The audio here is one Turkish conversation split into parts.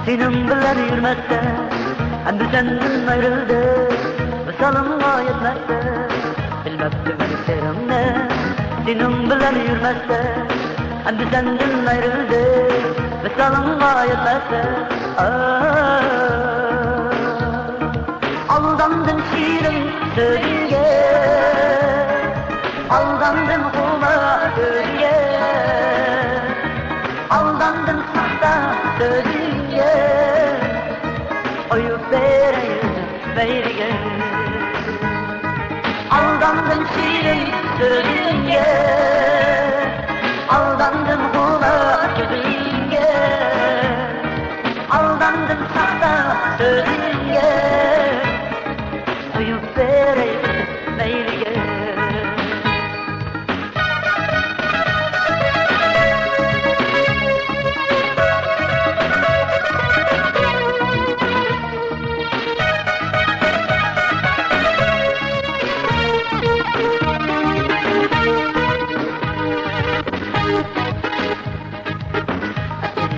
Senin bilen yürmezse, endi senden ayrıldı. Misalımga yetmezse, bilmezdim eserimni. Senin bilen yürmezse, endi senden ayrıldı. Misalımga yetmezse, aldandım şiirim sözünge, aldandım kuma sözünge, aldandım sahta sözünge, oyup vereyim beylige. Aldandım şiirim sözünge, aldandım kuma sözünge, aldandım sahta sözünge, oyup vereyim beylige.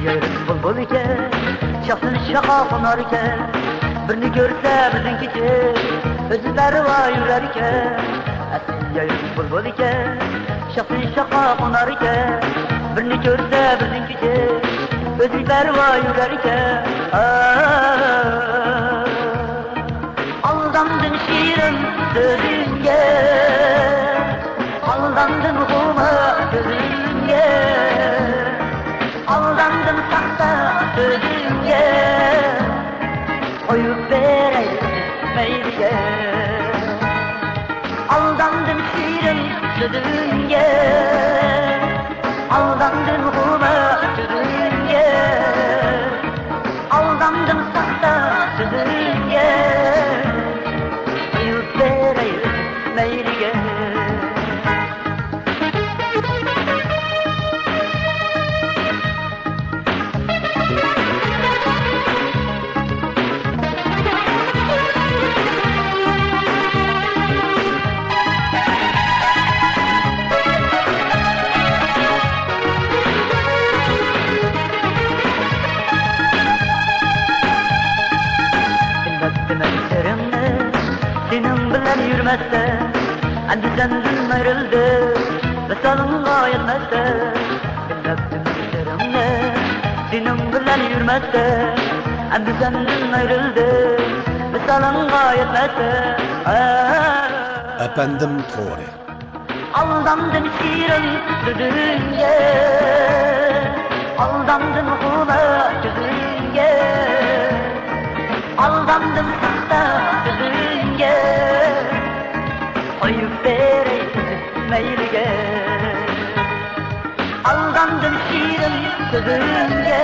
Yarın bulbul iken, şahsın şaka konar iken, birini görse bizimkici, özü berva yürər iken. Yarın bulbul iken, şahsın şaka konar iken, birini görse bizimkici, özü berva yürər iken. Aldandın şiirim sözünge, aldandın kuma sözünge, aldandım sahta sözünge, oyup vereyim beylige. Aldandım şiirim sözünge, aldandım kuma sözünge, aldandım sahta sözünge, oyup vereyim beylige. Senin bilen yürmezse, endi senden ayrıldı. Misalımga yetmezse, bilmezdim eserimni. Senin bilen yürmezse, endi senden ayrıldı. Misalımga yetmezse, Efendim Tory. aldandım şiirim sözünge, aldandım kuma sözünge, aldandım sahta sözünge, oyup vereyim beylige. Aldandım şiirim sözünge,